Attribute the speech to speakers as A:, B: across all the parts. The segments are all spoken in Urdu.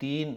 A: 3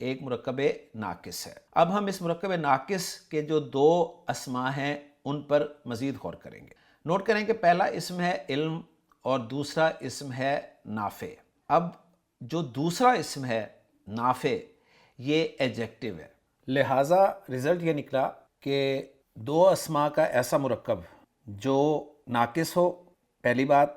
A: ایک مرکب ناقص ہے۔ اب ہم اس مرکب ناقص کے جو دو اسماء ہیں ان پر مزید غور کریں گے۔ نوٹ کریں کہ پہلا اسم ہے علم اور دوسرا اسم ہے نافع۔ اب جو دوسرا اسم ہے نافع یہ ایڈجیکٹو ہے، لہٰذا رزلٹ یہ نکلا کہ دو اسماء کا ایسا مرکب جو ناقص ہو، پہلی بات،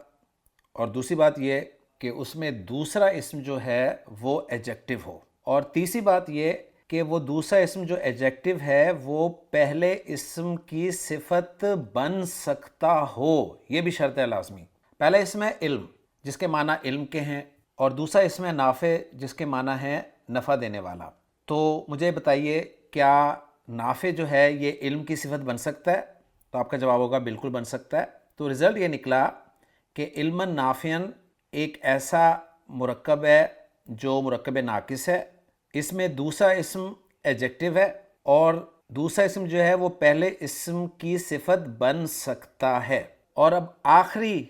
A: اور دوسری بات یہ کہ اس میں دوسرا اسم جو ہے وہ ایڈجیکٹو ہو، اور تیسری بات یہ کہ وہ دوسرا اسم جو ایڈجیکٹو ہے وہ پہلے اسم کی صفت بن سکتا ہو، یہ بھی شرط ہے لازمی۔ پہلا اسم ہے علم جس کے معنی علم کے ہیں، اور دوسرا اسم ہے نافع جس کے معنی ہے نفع دینے والا۔ تو مجھے بتائیے کیا نافع جو ہے یہ علم کی صفت بن سکتا ہے؟ تو آپ کا جواب ہوگا بالکل بن سکتا ہے۔ تو رزلٹ یہ نکلا کہ علما نافعا ایک ایسا مرکب ہے جو مرکب ناقص ہے، اس میں دوسرا اسم ایڈجیکٹو ہے اور دوسرا اسم جو ہے وہ پہلے اسم کی صفت بن سکتا ہے۔ اور اب آخری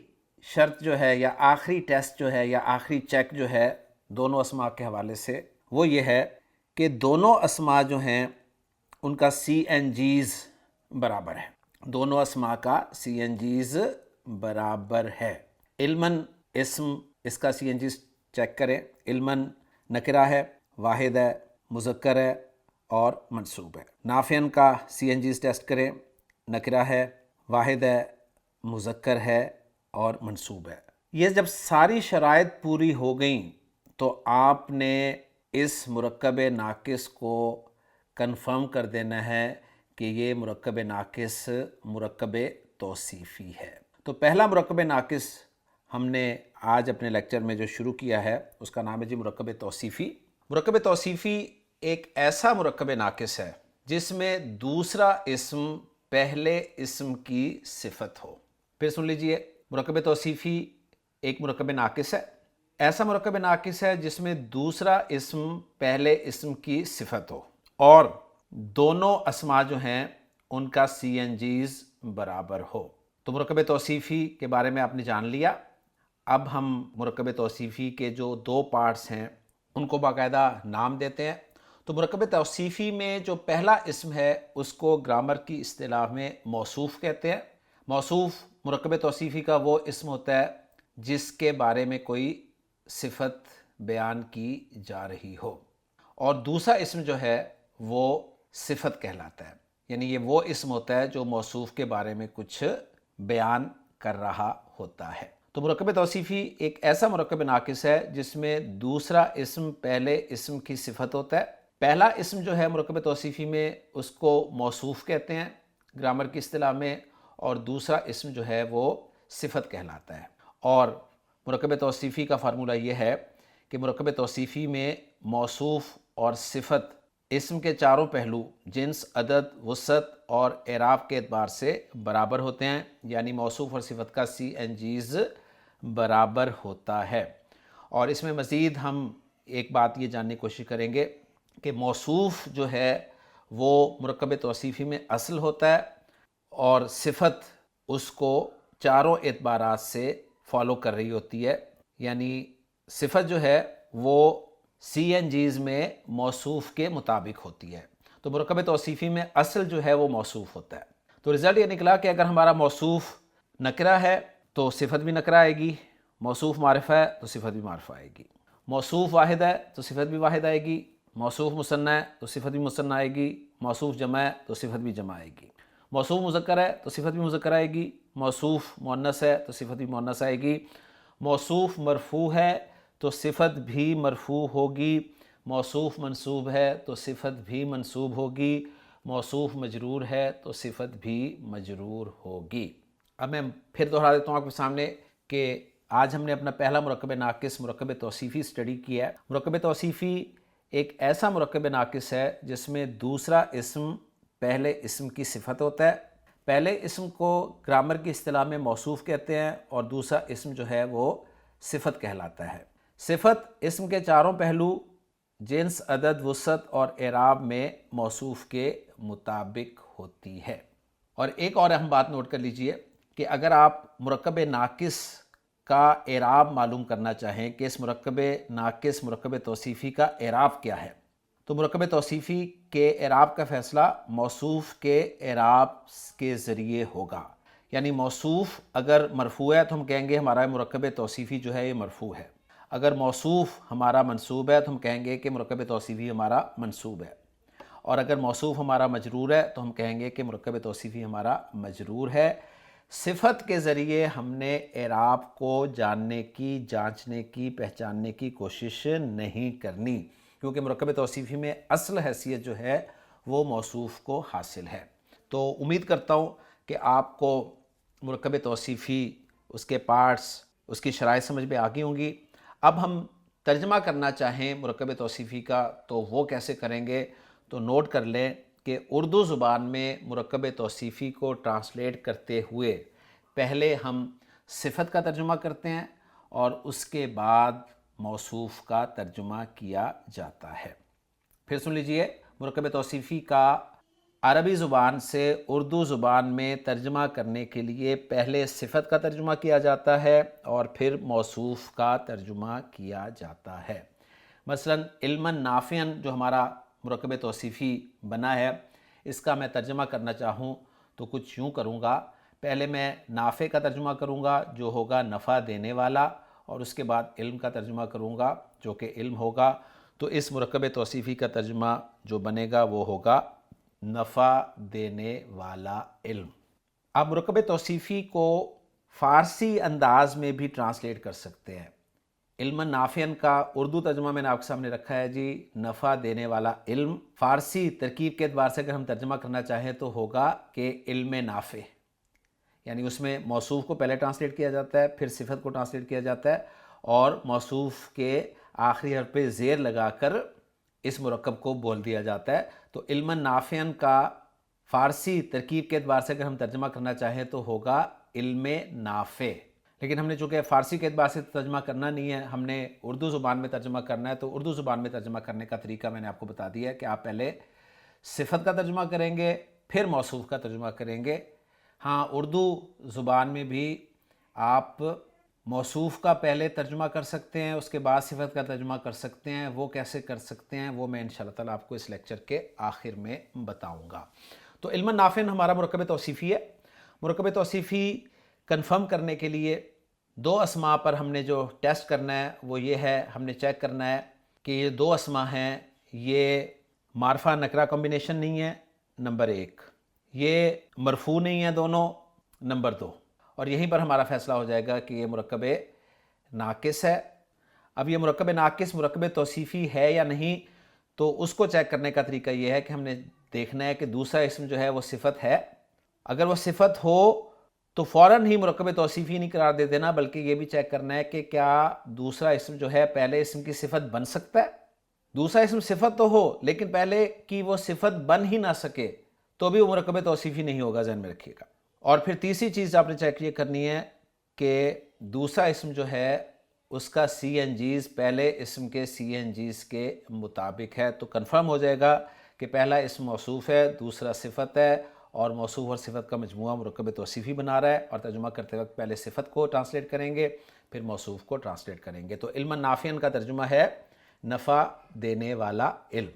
A: شرط جو ہے یا آخری ٹیسٹ جو ہے یا آخری چیک جو ہے دونوں اسماء کے حوالے سے وہ یہ ہے کہ دونوں اسماء جو ہیں ان کا سی این جیز برابر ہے، دونوں اسماء کا سی این جیز برابر ہے۔ علمن اسم اس کا سی این جیز چیک کریں، علمن نکرہ ہے، واحد ہے، مذکر ہے اور منصوب ہے۔ نافعن کا سی این جیز ٹیسٹ کریں، نکرہ ہے، واحد ہے، مذکر ہے اور منصوب ہے۔ یہ جب ساری شرائط پوری ہو گئیں تو آپ نے اس مرکب ناقص کو کنفرم کر دینا ہے کہ یہ مرکب ناقص مرکب توصیفی ہے۔ تو پہلا مرکب ناقص ہم نے آج اپنے لیکچر میں جو شروع کیا ہے اس کا نام ہے جی مرکب توصیفی۔ مرکب توصیفی ایک ایسا مرکب ناقص ہے جس میں دوسرا اسم پہلے اسم کی صفت ہو۔ پھر سن لیجئے، مرکب توصیفی ایک مرکب ناقص ہے، ایسا مرکب ناقص ہے جس میں دوسرا اسم پہلے اسم کی صفت ہو اور دونوں اسماء جو ہیں ان کا سی این جیز برابر ہو۔ تو مرکب توصیفی کے بارے میں آپ نے جان لیا۔ اب ہم مرکب توصیفی کے جو دو پارٹس ہیں ان کو باقاعدہ نام دیتے ہیں۔ تو مرکب توصیفی میں جو پہلا اسم ہے اس کو گرامر کی اصطلاح میں موصوف کہتے ہیں۔ موصوف مرکب توصیفی کا وہ اسم ہوتا ہے جس کے بارے میں کوئی صفت بیان کی جا رہی ہو، اور دوسرا اسم جو ہے وہ صفت کہلاتا ہے، یعنی یہ وہ اسم ہوتا ہے جو موصوف کے بارے میں کچھ بیان کر رہا ہوتا ہے۔ تو مرکب توصیفی ایک ایسا مرکب ناقص ہے جس میں دوسرا اسم پہلے اسم کی صفت ہوتا ہے۔ پہلا اسم جو ہے مرکب توصیفی میں اس کو موصوف کہتے ہیں گرامر کی اصطلاح میں، اور دوسرا اسم جو ہے وہ صفت کہلاتا ہے۔ اور مرکب توصیفی کا فارمولہ یہ ہے کہ مرکب توصیفی میں موصوف اور صفت اسم کے چاروں پہلو جنس، عدد، وسعت اور اعراب کے اعتبار سے برابر ہوتے ہیں، یعنی موصوف اور صفت کا سی این جیز برابر ہوتا ہے۔ اور اس میں مزید ہم ایک بات یہ جاننے کی کوشش کریں گے کہ موصوف جو ہے وہ مرکب توصیفی میں اصل ہوتا ہے اور صفت اس کو چاروں اعتبارات سے فالو کر رہی ہوتی ہے، یعنی صفت جو ہے وہ سی این جیز میں موصوف کے مطابق ہوتی ہے۔ تو مرکب توصیفی میں اصل جو ہے وہ موصوف ہوتا ہے۔ تو رزلٹ یہ نکلا کہ اگر ہمارا موصوف نکرہ ہے تو صفت بھی نکرہ آئے گی، موصوف معرفہ ہے تو صفت بھی معرفہ آئے گی، موصوف واحد ہے تو صفت بھی واحد آئے گی، موصوف مثنیٰ ہے تو صفت بھی مثنیٰ آئے گی، موصوف جمع ہے تو صفت بھی جمع آئے گی، موصوف مذکر ہے تو صفت بھی مذکر آئے گی، موصوف مؤنث ہے تو صفت بھی مؤنث آئے گی، موصوف مرفوع ہے تو صفت بھی مرفوع ہوگی، موصوف منصوب ہے تو صفت بھی منصوب ہوگی، موصوف مجرور ہے تو صفت بھی مجرور ہوگی۔ اب میں پھر دہرا دیتا ہوں آپ کے سامنے کہ آج ہم نے اپنا پہلا مرکب ناقص مرکب توصیفی اسٹڈی کیا ہے۔ مرکب توصیفی ایک ایسا مرکب ناقص ہے جس میں دوسرا اسم پہلے اسم کی صفت ہوتا ہے۔ پہلے اسم کو گرامر کی اصطلاح میں موصوف کہتے ہیں اور دوسرا اسم جو ہے وہ صفت کہلاتا ہے۔ صفت اسم کے چاروں پہلو جنس، عدد، وسعت اور اعراب میں موصوف کے مطابق ہوتی ہے۔ اور ایک اور اہم بات نوٹ کر لیجئے کہ اگر آپ مرکب ناقص کا اعراب معلوم کرنا چاہیں کہ اس مرکب ناقص مرکب توصیفی کا اعراب کیا ہے، تو مرکب توصیفی کے اعراب کا فیصلہ موصوف کے اعراب کے ذریعے ہوگا. یعنی موصوف اگر مرفوع ہے تو ہم کہیں گے ہمارا مرکب توصیفی جو ہے یہ مرفوع ہے. اگر موصوف ہمارا منصوب ہے تو ہم کہیں گے کہ مرکب توصیفی ہمارا منصوب ہے. اور اگر موصوف ہمارا مجرور ہے تو ہم کہیں گے کہ مرکب توصیفی ہمارا مجرور ہے. صفت کے ذریعے ہم نے اعراب کو جاننے کی، جانچنے کی، پہچاننے کی کوشش نہیں کرنی، کیونکہ مرکب توصیفی میں اصل حیثیت جو ہے وہ موصوف کو حاصل ہے. تو امید کرتا ہوں کہ آپ کو مرکب توصیفی، اس کے پارٹس، اس کی شرائط سمجھ میں آ گئی ہوں گی. اب ہم ترجمہ کرنا چاہیں مرکب توصیفی کا تو وہ کیسے کریں گے؟ تو نوٹ کر لیں کہ اردو زبان میں مرکب توصیفی کو ٹرانسلیٹ کرتے ہوئے پہلے ہم صفت کا ترجمہ کرتے ہیں اور اس کے بعد موصوف کا ترجمہ کیا جاتا ہے. پھر سن لیجئے، مرکب توصیفی کا عربی زبان سے اردو زبان میں ترجمہ کرنے کے لیے پہلے صفت کا ترجمہ کیا جاتا ہے اور پھر موصوف کا ترجمہ کیا جاتا ہے. مثلا علما نافعا جو ہمارا مرکب توصیفی بنا ہے، اس کا میں ترجمہ کرنا چاہوں تو کچھ یوں کروں گا. پہلے میں نافع کا ترجمہ کروں گا جو ہوگا نفع دینے والا، اور اس کے بعد علم کا ترجمہ کروں گا جو کہ علم ہوگا. تو اس مرکب توصیفی کا ترجمہ جو بنے گا وہ ہوگا نفع دینے والا علم. اب مرکب توصیفی کو فارسی انداز میں بھی ٹرانسلیٹ کر سکتے ہیں. علم نافعن کا اردو ترجمہ میں نے آپ کے سامنے رکھا ہے جی، نفع دینے والا علم. فارسی ترکیب کے اعتبار سے اگر ہم ترجمہ کرنا چاہیں تو ہوگا کہ علم نافع، یعنی اس میں موصوف کو پہلے ٹرانسلیٹ کیا جاتا ہے، پھر صفت کو ٹرانسلیٹ کیا جاتا ہے اور موصوف کے آخری حرف پہ زیر لگا کر اس مرکب کو بول دیا جاتا ہے. تو علم نافعن کا فارسی ترکیب کے اعتبار سے اگر ہم ترجمہ کرنا چاہیں تو ہوگا علم نافع. لیکن ہم نے چونکہ فارسی کے اعتبار سے ترجمہ کرنا نہیں ہے، ہم نے اردو زبان میں ترجمہ کرنا ہے، تو اردو زبان میں ترجمہ کرنے کا طریقہ میں نے آپ کو بتا دیا ہے کہ آپ پہلے صفت کا ترجمہ کریں گے پھر موصوف کا ترجمہ کریں گے. ہاں، اردو زبان میں بھی آپ موصوف کا پہلے ترجمہ کر سکتے ہیں، اس کے بعد صفت کا ترجمہ کر سکتے ہیں. وہ کیسے کر سکتے ہیں وہ میں انشاءاللہ تعالیٰ آپ کو اس لیکچر کے آخر میں بتاؤں گا. تو علم نافع ہمارا مرکب توصیفی ہے. مرکب توصیفی کنفرم کرنے کے لیے دو اسماء پر ہم نے جو ٹیسٹ کرنا ہے وہ یہ ہے، ہم نے چیک کرنا ہے کہ یہ دو اسماء ہیں، یہ معرفہ نکرہ کمبینیشن نہیں ہے، نمبر ایک. یہ مرفوع نہیں ہے دونوں، نمبر دو. اور یہیں پر ہمارا فیصلہ ہو جائے گا کہ یہ مرکب ناقص ہے. اب یہ مرکب ناقص مرکب توصیفی ہے یا نہیں، تو اس کو چیک کرنے کا طریقہ یہ ہے کہ ہم نے دیکھنا ہے کہ دوسرا اسم جو ہے وہ صفت ہے. اگر وہ صفت ہو تو فوراً ہی مرکب توصیفی نہیں قرار دے دینا، بلکہ یہ بھی چیک کرنا ہے کہ کیا دوسرا اسم جو ہے پہلے اسم کی صفت بن سکتا ہے. دوسرا اسم صفت تو ہو لیکن پہلے کی وہ صفت بن ہی نہ سکے تو بھی وہ مرکب توصیفی نہیں ہوگا، ذہن میں رکھیے گا. اور پھر تیسری چیز آپ نے چیک یہ کرنی ہے کہ دوسرا اسم جو ہے اس کا سی این جیز پہلے اسم کے سی این جیز کے مطابق ہے. تو کنفرم ہو جائے گا کہ پہلا اسم موصوف ہے، دوسرا صفت ہے، اور موصوف اور صفت کا مجموعہ مرکب توصیفی بنا رہا ہے. اور ترجمہ کرتے وقت پہلے صفت کو ٹرانسلیٹ کریں گے پھر موصوف کو ٹرانسلیٹ کریں گے. تو علم نافع کا ترجمہ ہے نفع دینے والا علم.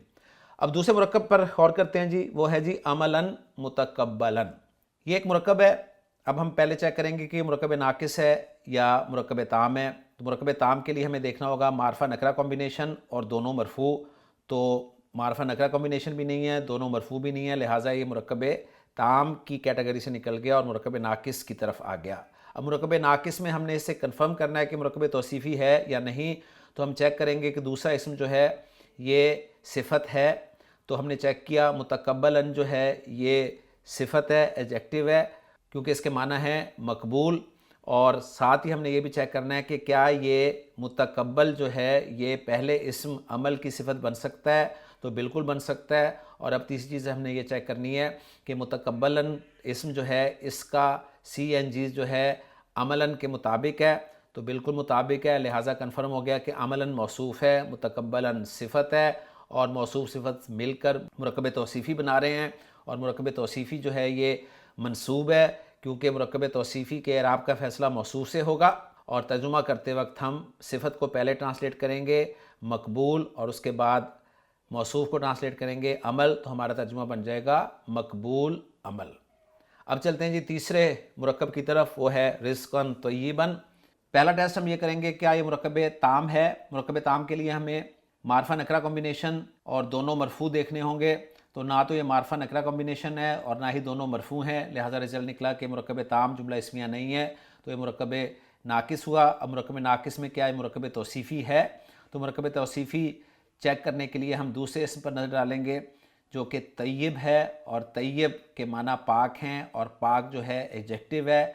A: اب دوسرے مرکب پر غور کرتے ہیں جی، وہ ہے جی عملاً متقبلاً. یہ ایک مرکب ہے. اب ہم پہلے چیک کریں گے کہ یہ مرکب ناقص ہے یا مرکب تام ہے. تو مرکب تام کے لیے ہمیں دیکھنا ہوگا معرفہ نکرہ کمبینیشن اور دونوں مرفوع. تو معرفہ نکرہ کمبینیشن بھی نہیں ہے، دونوں مرفوع بھی نہیں ہے، لہٰذا یہ مرکب تام کی کیٹیگری سے نکل گیا اور مرکب ناقص کی طرف آ گیا. اب مرکب ناقص میں ہم نے اسے کنفرم کرنا ہے کہ مرکب توصیفی ہے یا نہیں. تو ہم چیک کریں گے کہ دوسرا اسم جو ہے یہ صفت ہے. تو ہم نے چیک کیا متقبلاً جو ہے یہ صفت ہے، ایڈجیکٹو ہے، کیونکہ اس کے معنی ہے مقبول. اور ساتھ ہی ہم نے یہ بھی چیک کرنا ہے کہ کیا یہ متقبل جو ہے یہ پہلے اسم عمل کی صفت بن سکتا ہے. تو بالکل بن سکتا ہے. اور اب تیسری چیز ہم نے یہ چیک کرنی ہے کہ متقبلاً اسم جو ہے اس کا سی این جیز جو ہے عملاً کے مطابق ہے. تو بالکل مطابق ہے، لہٰذا کنفرم ہو گیا کہ عملاً موصوف ہے، متقبلاً صفت ہے، اور موصوف صفت مل کر مرکب توصیفی بنا رہے ہیں. اور مرکب توصیفی جو ہے یہ منصوب ہے کیونکہ مرکب توصیفی کے اعراب کا فیصلہ موصوف سے ہوگا. اور ترجمہ کرتے وقت ہم صفت کو پہلے ٹرانسلیٹ کریں گے مقبول، اور اس کے بعد موصوف کو ٹرانسلیٹ کریں گے عمل تو ہمارا ترجمہ بن جائے گا مقبول عمل۔ اب چلتے ہیں جی تیسرے مرکب کی طرف، وہ ہے رزقاً طیباً۔ پہلا ٹیسٹ ہم یہ کریں گے کیا یہ مرکب تام ہے۔ مرکب تام کے لیے ہمیں معرفہ نکرہ کمبینیشن اور دونوں مرفوع دیکھنے ہوں گے، تو نہ تو یہ معرفہ نکرہ کمبینیشن ہے اور نہ ہی دونوں مرفوع ہیں، لہٰذا رزلٹ نکلا کہ مرکب تام جملہ اسمیہ نہیں ہے، تو یہ مرکب ناقص ہوا۔ اب مرکب ناقص میں کیا ہے، مرکب توصیفی ہے، تو مرکب توصیفی چیک کرنے کے لیے ہم دوسرے اسم پر نظر ڈالیں گے جو کہ طیب ہے، اور طیب کے معنی پاک ہیں، اور پاک جو ہے ایڈجیکٹو ہے،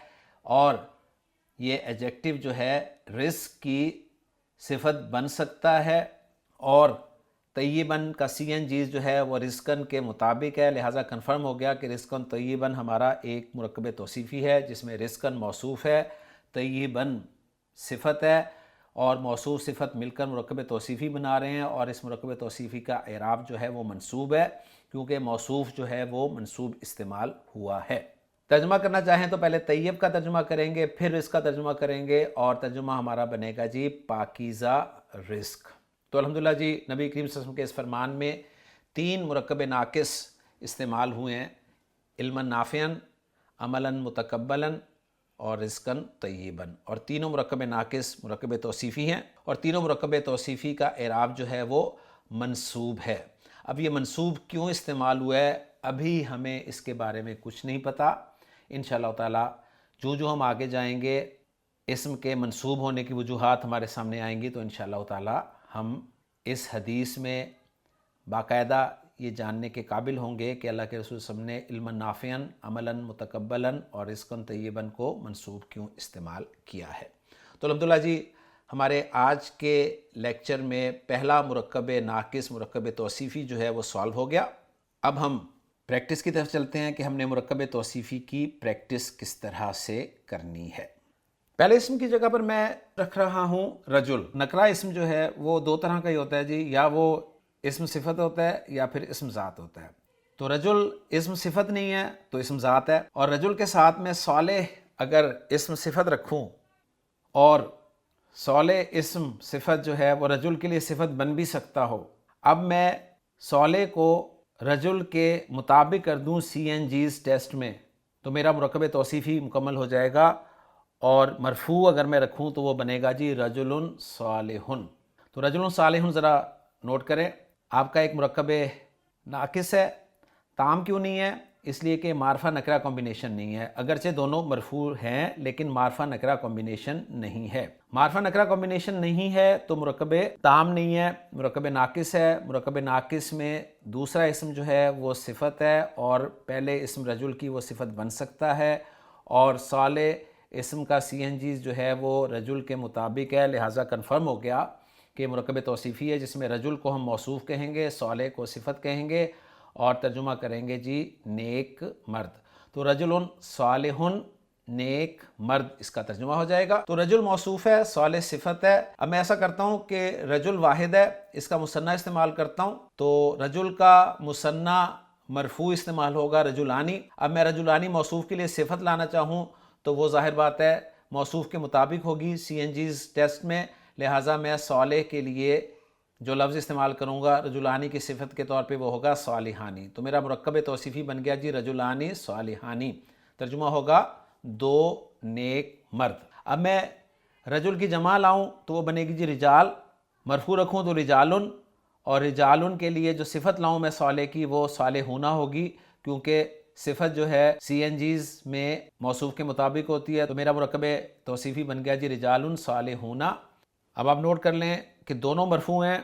A: اور یہ ایڈجیکٹو جو ہے رزق کی صفت بن سکتا ہے، اور طیباً کا سی این جی جو ہے وہ رزقاً کے مطابق ہے، لہٰذا کنفرم ہو گیا کہ رزقاً طیباً ہمارا ایک مرکب توصیفی ہے جس میں رزقاً موصوف ہے، طیباً صفت ہے، اور موصوف صفت مل کر مرکب توصیفی بنا رہے ہیں، اور اس مرکب توصیفی کا اعراب جو ہے وہ منصوب ہے کیونکہ موصوف جو ہے وہ منصوب استعمال ہوا ہے۔ ترجمہ کرنا چاہیں تو پہلے طیب کا ترجمہ کریں گے، پھر رزق کا ترجمہ کریں گے، اور ترجمہ ہمارا بنے گا جی پاکیزہ رزق۔ تو الحمدللہ جی نبی کریم صلی اللہ علیہ وسلم کے اس فرمان میں 3 مرکب ناقص استعمال ہوئے ہیں، علما نافعاً، عملا متقبلا اور رزقاً طیباً، اور تینوں مرکب ناقص مرکب توصیفی ہیں، اور تینوں مرکب توصیفی کا اعراب جو ہے وہ منصوب ہے۔ اب یہ منصوب کیوں استعمال ہوا ہے ابھی ہمیں اس کے بارے میں کچھ نہیں پتہ، انشاءاللہ تعالی جو ہم آگے جائیں گے اسم کے منصوب ہونے کی وجوہات ہمارے سامنے آئیں گی، تو انشاءاللہ تعالی ہم اس حدیث میں باقاعدہ یہ جاننے کے قابل ہوں گے کہ اللہ کے رسول صلی اللہ علیہ وسلم نے علما نافعاً، عملا متقبلا اور رزقاً طیباً کو منصوب کیوں استعمال کیا ہے۔ تو الحمدللہ جی ہمارے آج کے لیکچر میں پہلا مرکب ناقص مرکب توصیفی جو ہے وہ سالو ہو گیا۔ اب ہم پریکٹس کی طرف چلتے ہیں کہ ہم نے مرکب توصیفی کی پریکٹس کس طرح سے کرنی ہے۔ پہلے اسم کی جگہ پر میں رکھ رہا ہوں رجل۔ نکرہ اسم جو ہے وہ 2 طرح کا ہی ہوتا ہے جی، یا وہ اسم صفت ہوتا ہے یا پھر اسم ذات ہوتا ہے۔ تو رجل اسم صفت نہیں ہے تو اسم ذات ہے، اور رجل کے ساتھ میں صالح اگر اسم صفت رکھوں اور صالح اسم صفت جو ہے وہ رجل کے لیے صفت بن بھی سکتا ہو، اب میں صالح کو رجل کے مطابق کر دوں سی این جیز ٹیسٹ میں تو میرا مرکب توصیفی مکمل ہو جائے گا، اور مرفوع اگر میں رکھوں تو وہ بنے گا جی رجل صالح۔ تو رجل صالح ذرا نوٹ کریں، آپ کا ایک مرکب ناقص ہے، تام کیوں نہیں ہے؟ اس لیے کہ معرفہ نکرہ کمبینیشن نہیں ہے، اگرچہ دونوں مرفوع ہیں لیکن معرفہ نکرہ کمبینیشن نہیں ہے۔ معرفہ نکرہ کمبینیشن نہیں ہے تو مرکب تام نہیں ہے، مرکب ناقص ہے۔ مرکب ناقص میں دوسرا اسم جو ہے وہ صفت ہے، اور پہلے اسم رجل کی وہ صفت بن سکتا ہے، اور صالح اسم کا سی این جی جو ہے وہ رجل کے مطابق ہے، لہٰذا کنفرم ہو گیا کہ مرکب توصیفی ہے جس میں رجل کو ہم موصوف کہیں گے، صالح کو صفت کہیں گے، اور ترجمہ کریں گے جی نیک مرد۔ تو رجل صالح نیک مرد اس کا ترجمہ ہو جائے گا۔ تو رجل موصوف ہے، صالح صفت ہے۔ اب میں ایسا کرتا ہوں کہ رجل واحد ہے، اس کا مثنیٰ استعمال کرتا ہوں، تو رجل کا مثنیٰ مرفوع استعمال ہوگا رجلانی۔ اب میں رجلانی موصوف کے لیے صفت لانا چاہوں تو وہ ظاہر بات ہے موصوف کے مطابق ہوگی سی این جیز ٹیسٹ میں، لہٰذا میں صالح کے لیے جو لفظ استعمال کروں گا رجلانی کی صفت کے طور پہ وہ ہوگا صالحانی۔ تو میرا مرکب توصیفی بن گیا جی رجلانی صالحانی، ترجمہ ہوگا 2 نیک مرد۔ اب میں رجل کی جمع لاؤں تو وہ بنے گی جی رجال، مرفوع رکھوں تو رجالن، اور رجالن کے لیے جو صفت لاؤں میں صالح کی وہ صالحون ہوگی، کیونکہ صفت جو ہے سی این جیز میں موصوف کے مطابق ہوتی ہے، تو میرا مرکب توصیفی بن گیا جی رجال صالحون۔ اب آپ نوٹ کر لیں کہ دونوں مرفوع ہیں،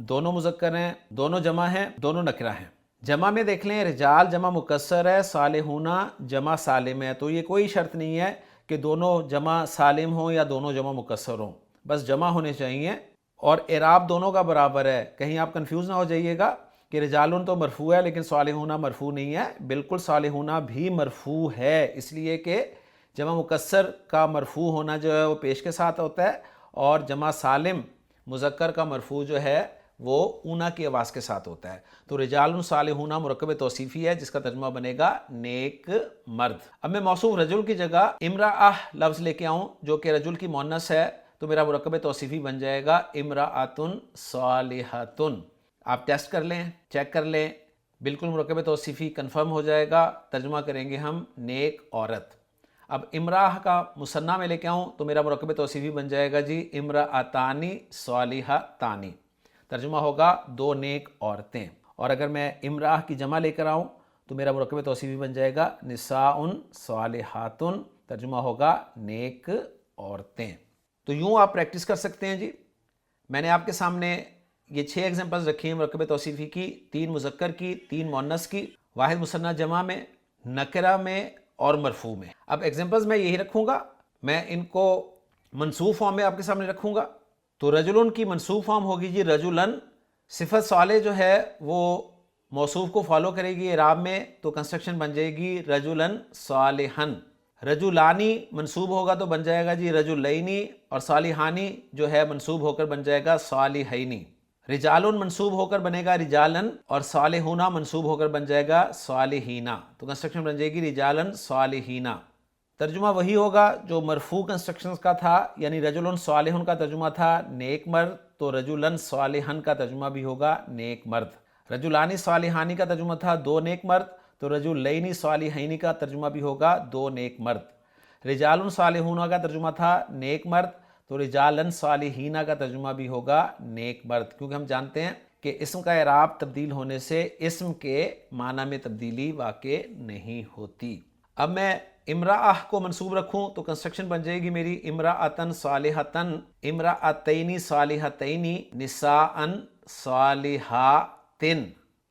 A: دونوں مذکر ہیں، دونوں جمع ہیں، دونوں نکرہ ہیں۔ جمع میں دیکھ لیں رجال جمع مکسر ہے، صالحون جمع سالم ہے، تو یہ کوئی شرط نہیں ہے کہ دونوں جمع سالم ہوں یا دونوں جمع مکسر ہوں، بس جمع ہونے چاہیے، اور اعراب دونوں کا برابر ہے۔ کہیں آپ کنفیوز نہ ہو جائیے گا کہ رجالن تو مرفوع ہے لیکن صالحون مرفوع نہیں ہے، بالکل صالحون بھی مرفوع ہے، اس لیے کہ جمع مکسر کا مرفوع ہونا جو ہے وہ پیش کے ساتھ ہوتا ہے، اور جمع سالم مذکر کا مرفوع جو ہے وہ اونا کی آواز کے ساتھ ہوتا ہے۔ تو رجال صالحون مرکب توصیفی ہے جس کا ترجمہ بنے گا نیک مرد۔ اب میں موصوف رجل کی جگہ امرأہ لفظ لے کے آؤں جو کہ رجل کی مؤنث ہے، تو میرا مرکب توصیفی بن جائے گا امرأۃ صالحۃ۔ آپ ٹیسٹ کر لیں، چیک کر لیں، بالکل مرکب توصیفی کنفرم ہو جائے گا، ترجمہ کریں گے ہم نیک عورت۔ اب امراہ کا مثنیٰ میں لے کے آؤں تو میرا مرکب توصیفی بن جائے گا جی امرأتانی صالحتانی، ترجمہ ہوگا دو نیک عورتیں۔ اور اگر میں امراہ کی جمع لے کر آؤں تو میرا مرکب توصیفی بن جائے گا نساء صالحات، ترجمہ ہوگا نیک عورتیں۔ تو یوں آپ پریکٹس کر سکتے ہیں جی۔ میں نے آپ کے سامنے یہ 6 ایگزامپلز رکھی ہیں مرکب توصیفی کی، 3 مذکر کی، 3 مؤنث کی، واحد مثنیٰ جمع میں، نکرہ میں اور مرفوع میں۔ اب ایگزامپلز میں یہی رکھوں گا، میں ان کو منصوب فارم میں آپ کے سامنے رکھوں گا۔ تو رجلن کی منصوب فارم ہوگی جی رجلن، صفت صالح جو ہے وہ موصوف کو فالو کرے گی اعراب میں، تو کنسٹرکشن بن جائے گی رجلن صالحن۔ رجلانی منصوب ہوگا تو بن جائے گا جی رجلینی، اور صالحانی جو ہے منصوب ہو کر بن جائے گا صالحینی۔ رجالن منصوب ہو کر بنے گا رجالن، اور صالحون منصوب ہو کر بن جائے گا صالحینا، تو کنسٹرکشن بن جائے گی رجالن صالحینا۔ ترجمہ وہی ہوگا جو مرفوع کنسٹرکشنز کا تھا، یعنی رجلن صالحن کا ترجمہ تھا نیک مرد، تو رجلن صالحن کا ترجمہ بھی ہوگا نیک مرد۔ رجلانی صالحانی کا ترجمہ تھا دو نیک مرد، تو رجلینی صالحینی کا ترجمہ بھی ہوگا دو نیک مرد۔ رجال صالحون کا ترجمہ تھا نیک مرد، تو رجالن صالحین کا ترجمہ بھی ہوگا نیک مرد، کیونکہ ہم جانتے ہیں کہ اسم کا اعراب تبدیل ہونے سے اسم کے معنی میں تبدیلی واقع نہیں ہوتی۔ اب میں امراہ کو منصوب رکھوں تو کنسٹرکشن بن جائے گی میری امراۃن صالحتن، امراۃینی صالحتینی، نساء صالحاتن۔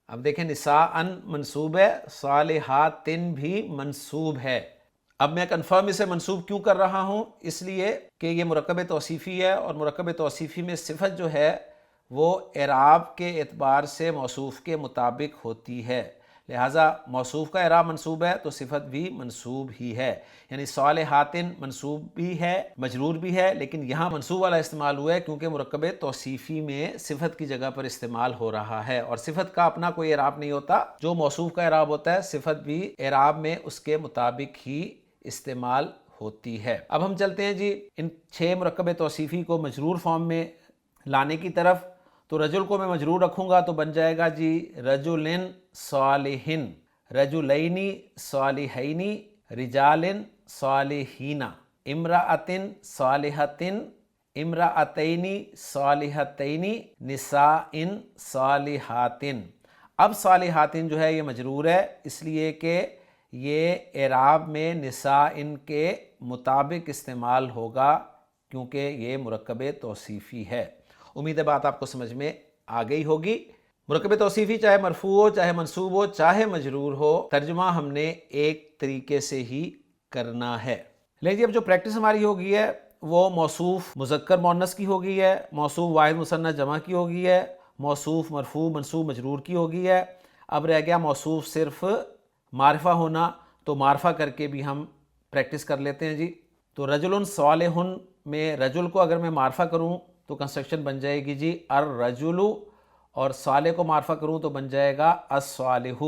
A: اب دیکھیں نساء منصوب ہے، صالحات بھی منصوب ہے۔ اب میں کنفرم اسے منصوب کیوں کر رہا ہوں؟ اس لیے کہ یہ مرکب توصیفی ہے، اور مرکب توصیفی میں صفت جو ہے وہ اعراب کے اعتبار سے موصوف کے مطابق ہوتی ہے، لہٰذا موصوف کا اعراب منصوب ہے تو صفت بھی منصوب ہی ہے، یعنی صالحاتن منصوب بھی ہے، مجرور بھی ہے، لیکن یہاں منصوب والا استعمال ہوا ہے کیونکہ مرکب توصیفی میں صفت کی جگہ پر استعمال ہو رہا ہے، اور صفت کا اپنا کوئی اعراب نہیں ہوتا، جو موصوف کا اعراب ہوتا ہے صفت بھی اعراب میں اس کے مطابق ہی استعمال ہوتی ہے۔ اب ہم چلتے ہیں جی ان 6 مرکب توصیفی کو مجرور فارم میں لانے کی طرف۔ تو رجل کو میں مجرور رکھوں گا تو بن جائے گا جی رجلن صالحن، رجلینی صالحینی، رجالن صالحین، امرأتن صالحتن، امرأتینی صالحتینی، نساء صالحاتن۔ اب صالحاتن جو ہے یہ مجرور ہے، اس لیے کہ یہ اعراب میں نساء کے مطابق استعمال ہوگا کیونکہ یہ مرکب توصیفی ہے۔ امید ہے بات آپ کو سمجھ میں آ گئی ہوگی۔ مرکب توصیفی چاہے مرفوع ہو، چاہے منصوب ہو، چاہے مجرور ہو، ترجمہ ہم نے ایک طریقے سے ہی کرنا ہے۔ لیکن اب جو پریکٹس ہماری ہو گئی ہے وہ موصوف مذکر مؤنث کی ہو گئی ہے، موصوف واحد مثنیٰ جمع کی ہو گئی ہے، موصوف مرفوع منصوب مجرور کی ہو گئی ہے۔ اب رہ گیا موصوف صرف معرفہ ہونا، تو معرفہ کر کے بھی ہم پریکٹس کر لیتے ہیں جی۔ تو رجل صالحن میں رجل کو اگر میں معرفہ کروں تو کنسٹرکشن بن جائے گی جی الرجل، اور صالح کو معرفہ کروں تو بن جائے گا الصالح،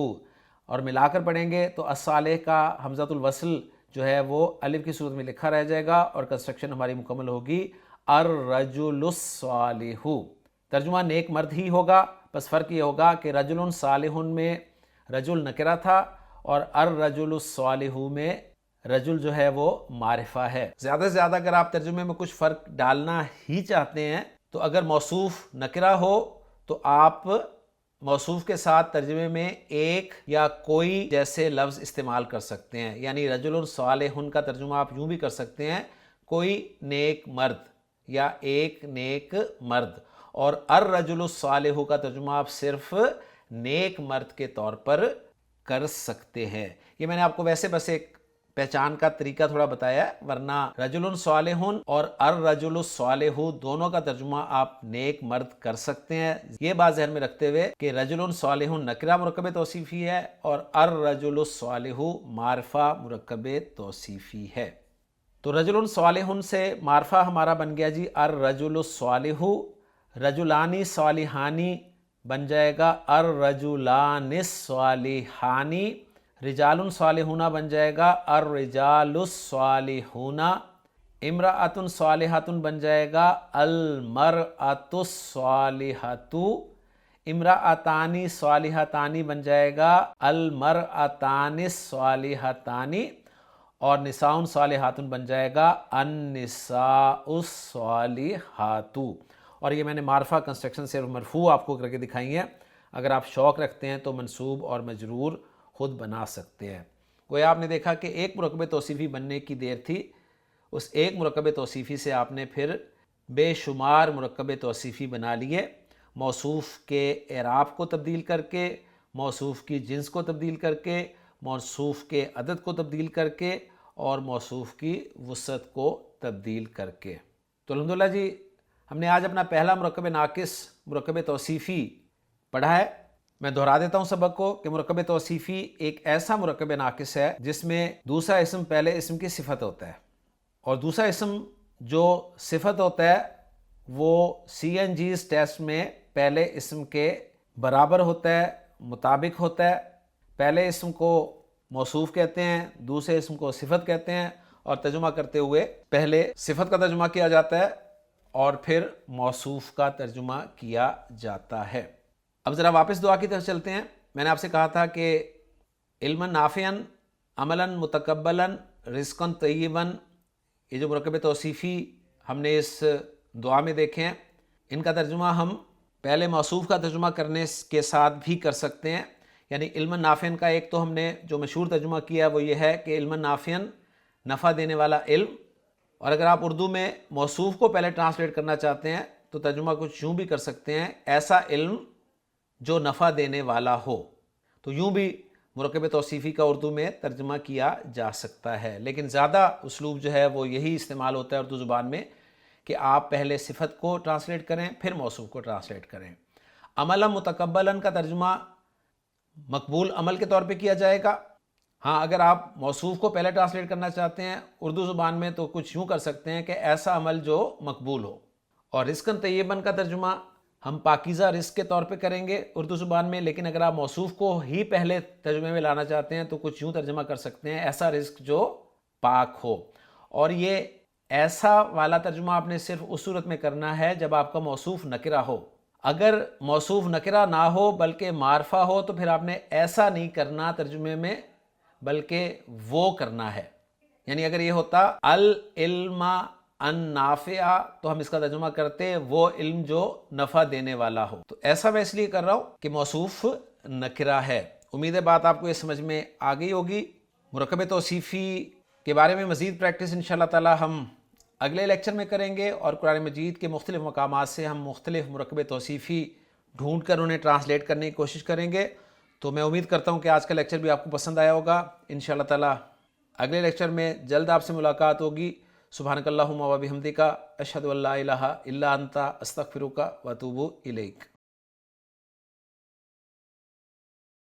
A: اور ملا کر پڑھیں گے تو الصالح کا حمزۃ الوصل جو ہے وہ الف کی صورت میں لکھا رہ جائے گا، اور کنسٹرکشن ہماری مکمل ہوگی الرجل الصالح۔ ترجمہ نیک مرد ہی ہوگا، بس فرق یہ ہوگا کہ رجل صالح میں رجل نکرہ تھا، اور الرجل الصالح میں رجل جو ہے وہ معرفہ ہے۔ زیادہ سے زیادہ اگر آپ ترجمے میں کچھ فرق ڈالنا ہی چاہتے ہیں تو اگر موصوف نکرہ ہو تو آپ موصوف کے ساتھ ترجمے میں ایک یا کوئی جیسے لفظ استعمال کر سکتے ہیں، یعنی رجل صالح کا ترجمہ آپ یوں بھی کر سکتے ہیں کوئی نیک مرد یا ایک نیک مرد، اور الرجل الصالح کا ترجمہ آپ صرف نیک مرد کے طور پر کر سکتے ہیں۔ یہ میں نے آپ کو ویسے بس ایک پہچان کا طریقہ تھوڑا بتایا ہے، ورنہ رجل صالح اور الرجل الصالح دونوں کا ترجمہ آپ نیک مرد کر سکتے ہیں، یہ بات ذہن میں رکھتے ہوئے کہ رجل صالح نکرہ مرکب توصیفی ہے اور الرجل الصالح معرفہ مرکب توصیفی ہے۔ تو رجل صالح سے معرفہ ہمارا بن گیا جی الرجل الصالح، رجلانی صالحانی بن جائے گا الرجلان الصالحانی، رجال صالحون بن جائے گا الرجال الصالحون، امرأۃ صالحۃ بن جائے گا المرأۃ الصالحۃ، امرأتانی صالحتانی بن جائے گا المرأتانی صالحتانی، اور نساء صالحات بن جائے گا النساء الصالحات۔ اور یہ میں نے معرفہ کنسٹرکشن سے مرفوع آپ کو کر کے دکھائی ہیں، اگر آپ شوق رکھتے ہیں تو منصوب اور مجرور خود بنا سکتے ہیں۔ گویا آپ نے دیکھا کہ ایک مرکب توصیفی بننے کی دیر تھی، اس ایک مرکب توصیفی سے آپ نے پھر بے شمار مرکب توصیفی بنا لیے، موصوف کے اعراب کو تبدیل کر کے، موصوف کی جنس کو تبدیل کر کے، موصوف کے عدد کو تبدیل کر کے، اور موصوف کی وسعت کو تبدیل کر کے۔ تو الحمدللہ جی ہم نے آج اپنا پہلا مرکب ناقص مرکب توصیفی پڑھا ہے۔ میں دہرا دیتا ہوں سبق کو کہ مرکب توصیفی ایک ایسا مرکب ناقص ہے جس میں دوسرا اسم پہلے اسم کی صفت ہوتا ہے، اور دوسرا اسم جو صفت ہوتا ہے وہ CNG's ٹیسٹ میں پہلے اسم کے برابر ہوتا ہے، مطابق ہوتا ہے۔ پہلے اسم کو موصوف کہتے ہیں، دوسرے اسم کو صفت کہتے ہیں، اور ترجمہ کرتے ہوئے پہلے صفت کا ترجمہ کیا جاتا ہے اور پھر موصوف کا ترجمہ کیا جاتا ہے۔ اب ذرا واپس دعا کی طرف چلتے ہیں۔ میں نے آپ سے کہا تھا کہ علما نافعا، عملا متقبلا، رزقا طیبا، یہ جو مرکب توصیفی ہم نے اس دعا میں دیکھے ہیں، ان کا ترجمہ ہم پہلے موصوف کا ترجمہ کرنے کے ساتھ بھی کر سکتے ہیں۔ یعنی علما نافعا کا ایک تو ہم نے جو مشہور ترجمہ کیا وہ یہ ہے کہ علما نافعا، نفع دینے والا علم، اور اگر آپ اردو میں موصوف کو پہلے ٹرانسلیٹ کرنا چاہتے ہیں تو ترجمہ کچھ یوں بھی کر سکتے ہیں، ایسا علم جو نفع دینے والا ہو۔ تو یوں بھی مرکب توصیفی کا اردو میں ترجمہ کیا جا سکتا ہے، لیکن زیادہ اسلوب جو ہے وہ یہی استعمال ہوتا ہے اردو زبان میں کہ آپ پہلے صفت کو ٹرانسلیٹ کریں پھر موصوف کو ٹرانسلیٹ کریں۔ عملا متقبلا کا ترجمہ مقبول عمل کے طور پہ کیا جائے گا۔ ہاں اگر آپ موصوف کو پہلے ٹرانسلیٹ کرنا چاہتے ہیں اردو زبان میں تو کچھ یوں کر سکتے ہیں کہ ایسا عمل جو مقبول ہو۔ اور رزقا طیبا کا ترجمہ ہم پاکیزہ رزق کے طور پہ کریں گے اردو زبان میں، لیکن اگر آپ موصوف کو ہی پہلے ترجمے میں لانا چاہتے ہیں تو کچھ یوں ترجمہ کر سکتے ہیں، ایسا رزق جو پاک ہو۔ اور یہ ایسا والا ترجمہ آپ نے صرف اس صورت میں کرنا ہے جب آپ کا موصوف نکرہ ہو۔ اگر موصوف نکرہ نہ ہو بلکہ معرفہ ہو تو پھر آپ نے ایسا نہیں کرنا ترجمے میں، بلکہ وہ کرنا ہے۔ یعنی اگر یہ ہوتا العلم النافع تو ہم اس کا ترجمہ کرتے وہ علم جو نفع دینے والا ہو۔ تو ایسا میں اس لیے کر رہا ہوں کہ موصوف نکرہ ہے۔ امید ہے بات آپ کو یہ سمجھ میں آ گئی ہوگی۔ مرکب توصیفی کے بارے میں مزید پریکٹس انشاءاللہ تعالی ہم اگلے لیکچر میں کریں گے، اور قرآن مجید کے مختلف مقامات سے ہم مختلف مرکب توصیفی ڈھونڈ کر انہیں ٹرانسلیٹ کرنے کی کوشش کریں گے۔ تو میں امید کرتا ہوں کہ آج کا لیکچر بھی آپ کو پسند آیا ہوگا۔ انشاءاللہ تعالی اگلے لیکچر میں جلد آپ سے ملاقات ہوگی۔ سبحانک اللہم و بحمدک، اشہد ان لا الہ الا انت، استغفرک و اتوب الیک۔